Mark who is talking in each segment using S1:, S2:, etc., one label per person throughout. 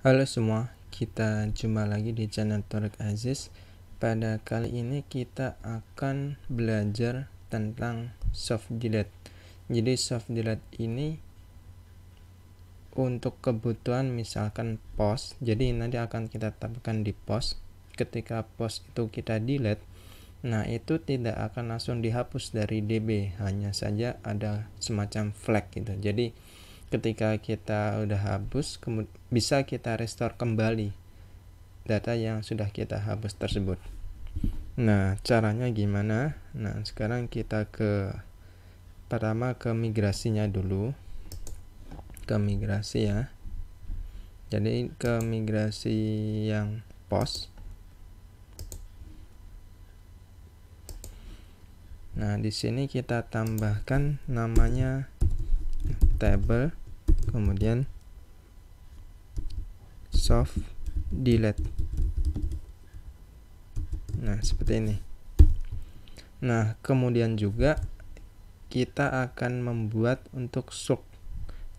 S1: Halo semua, kita jumpa lagi di channel Thoriq Aziz. Pada kali ini kita akan belajar tentang soft delete. Jadi soft delete ini untuk kebutuhan misalkan post. Jadi nanti akan kita tambahkan di post. Ketika post itu kita delete, nah itu tidak akan langsung dihapus dari DB, hanya saja ada semacam flag gitu. Jadi ketika kita udah hapus, bisa kita restore kembali data yang sudah kita hapus tersebut. Nah, caranya gimana? Nah, sekarang kita pertama ke migrasinya dulu. Ke migrasi ya. Jadi ke migrasi yang post. Nah, di sini kita tambahkan namanya table, kemudian soft delete. Nah, seperti ini. Nah, kemudian juga kita akan membuat untuk slug.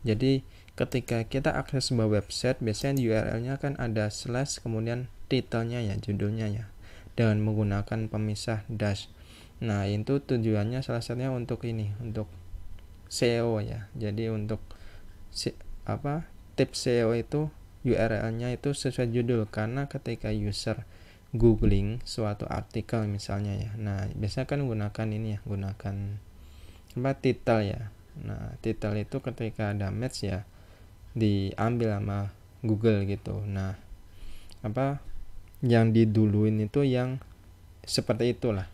S1: Jadi ketika kita akses sebuah website, biasanya di URL-nya kan ada slash, kemudian title-nya ya, judulnya ya, dengan menggunakan pemisah dash. Nah, itu tujuannya salah satunya untuk ini, untuk SEO ya. Jadi untuk tips SEO itu URL-nya itu sesuai judul, karena ketika user googling suatu artikel misalnya ya, nah biasanya kan gunakan ini ya, gunakan title ya. Nah, title itu ketika ada match ya diambil sama Google gitu. Nah, yang diduluin itu yang seperti itulah.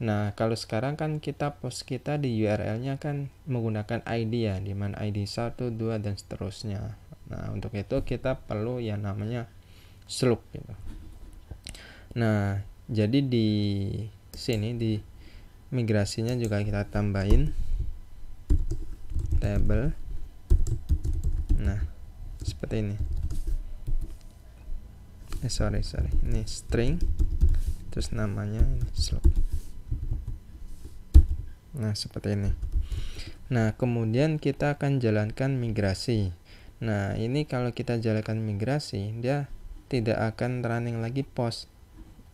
S1: Nah, kalau sekarang kan kita post kita di URL-nya kan menggunakan ID ya, di mana ID 1, 2 dan seterusnya. Nah, untuk itu kita perlu yang namanya slug gitu. Nah, jadi di sini di migrasinya juga kita tambahin table. Nah, seperti ini. Ini string, terus namanya ini slug. Nah, seperti ini. Nah, kemudian kita akan jalankan migrasi. Nah, ini kalau kita jalankan migrasi, dia tidak akan running lagi post.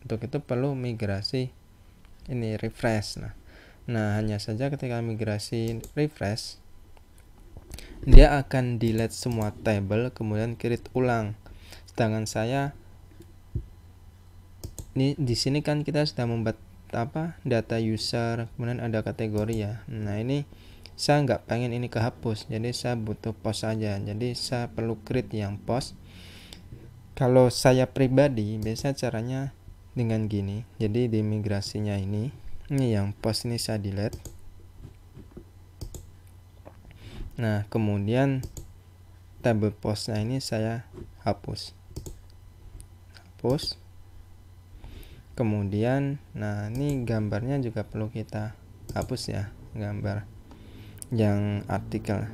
S1: Untuk itu perlu migrasi ini refresh. Nah, hanya saja ketika migrasi refresh, dia akan delete semua table, kemudian create ulang. Sedangkan saya ini di sini kan kita sudah membuat data user, kemudian ada kategori ya. Nah, ini saya nggak pengen ini kehapus, jadi saya butuh post saja. Jadi saya perlu create yang post. Kalau saya pribadi biasa caranya dengan gini. Jadi di migrasinya ini yang post ini saya delete. Nah, kemudian table postnya ini saya hapus. Kemudian, nah ini gambarnya juga perlu kita hapus ya, gambar yang artikel.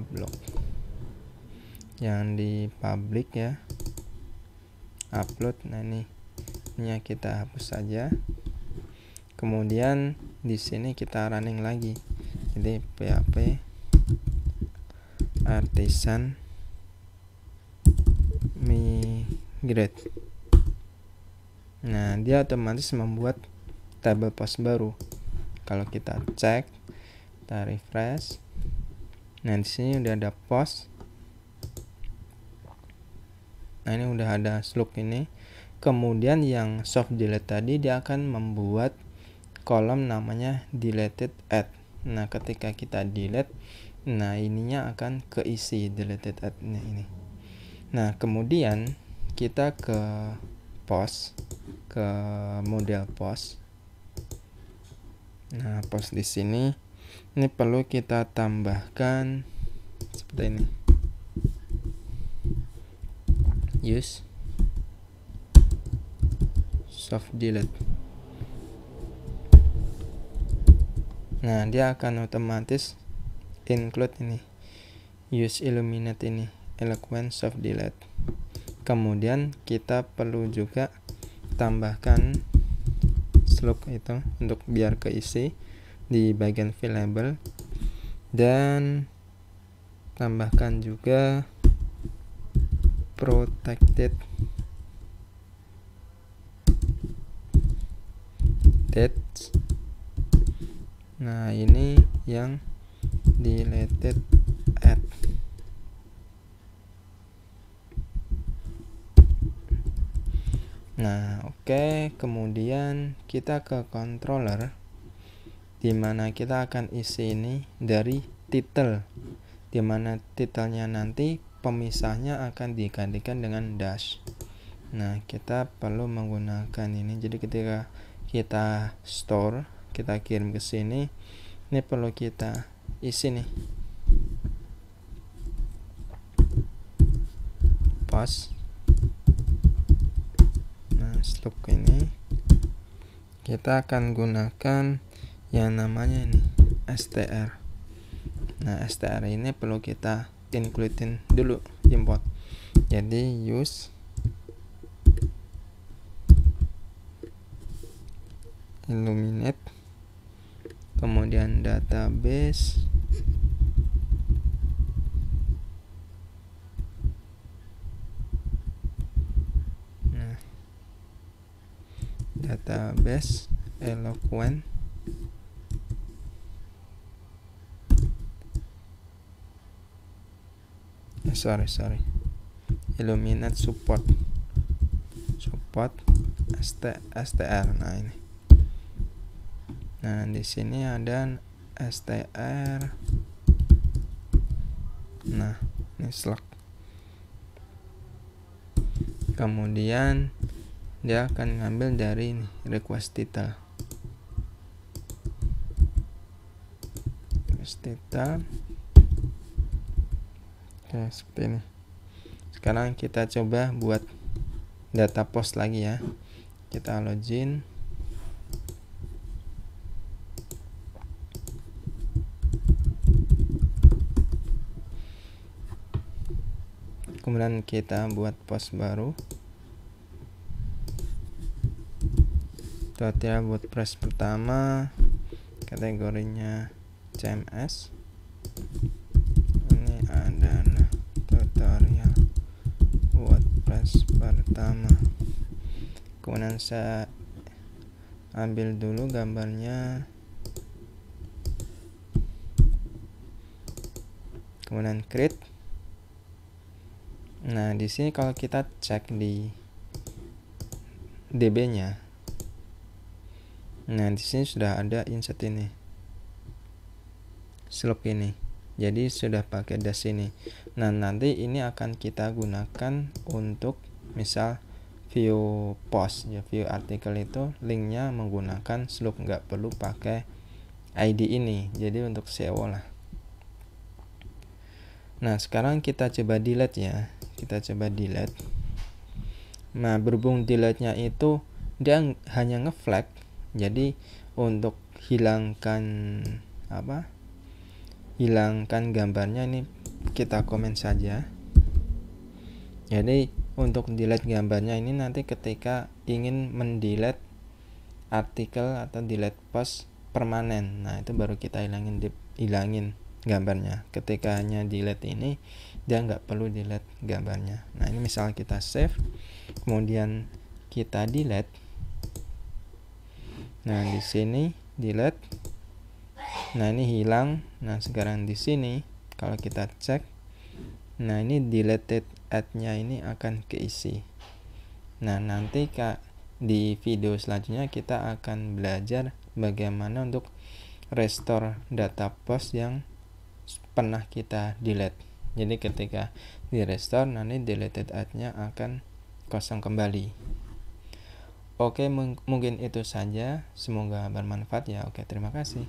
S1: Blog yang di public ya, upload. Nah ini kita hapus saja. Kemudian di sini kita running lagi. Jadi php artisan migrate. Nah, dia otomatis membuat table post baru. Kalau kita cek, kita refresh. Nah, di sini udah ada post. Nah, ini udah ada slug ini. Kemudian yang soft delete tadi dia akan membuat kolom namanya deleted at. Nah, ketika kita delete, nah ininya akan keisi deleted at ini. Nah, kemudian kita ke post, ke model post. Nah, post di sini ini perlu kita tambahkan seperti ini. Use soft delete. Nah, dia akan otomatis include ini, use illuminate ini, eloquent soft delete. Kemudian kita perlu juga tambahkan slug itu untuk biar keisi di bagian fill label. Dan tambahkan juga protected dates. Nah, ini yang deleted at. Nah, oke. Kemudian kita ke controller, dimana kita akan isi ini dari title, dimana titelnya nanti pemisahnya akan digantikan dengan dash. Nah, kita perlu menggunakan ini. Jadi ketika kita store, kita kirim ke sini, ini perlu kita isi nih, post. Nah, slug ini kita akan gunakan yang namanya ini str. Nah, str ini perlu kita includein dulu, import. Jadi use Illuminate, kemudian database, nah, database Eloquent, Illuminate support str. Nah, ini. Nah, di sini ada str. Nah, ini slug. Kemudian dia akan ngambil dari ini, request title. Oke, seperti ini. Sekarang kita coba buat data post lagi ya. Kita login. Kemudian kita buat post baru. Tutorial WordPress pertama, kategorinya CMS. Ini adalah tutorial WordPress pertama. Kemudian saya ambil dulu gambarnya, kemudian create. Nah, di sini kalau kita cek di DB-nya, nah di sini sudah ada insert ini, slug ini. Jadi sudah pakai dash ini. Nah, nanti ini akan kita gunakan untuk misal view post ya, view artikel itu linknya menggunakan slug, nggak perlu pakai ID ini. Jadi untuk SEO lah. Nah, sekarang kita coba delete ya. Kita coba delete. Nah, berhubung delete-nya itu dia hanya ngeflag, jadi untuk hilangkan gambarnya ini kita komen saja. Jadi untuk delete gambarnya ini nanti ketika ingin mendelete artikel atau delete post permanen, nah itu baru kita hilangin gambarnya. Ketika hanya delete ini, dia nggak perlu delete gambarnya. Nah, ini misal kita save, kemudian kita delete. Nah, di sini delete. Nah, ini hilang. Nah, sekarang di sini kalau kita cek, nah ini deleted ad-nya ini akan keisi. Nah, nanti di video selanjutnya kita akan belajar bagaimana untuk restore data post yang pernah kita delete. Jadi ketika di restore, nanti deleted ad-nya akan kosong kembali. Oke, mungkin itu saja. Semoga bermanfaat ya. Oke, terima kasih.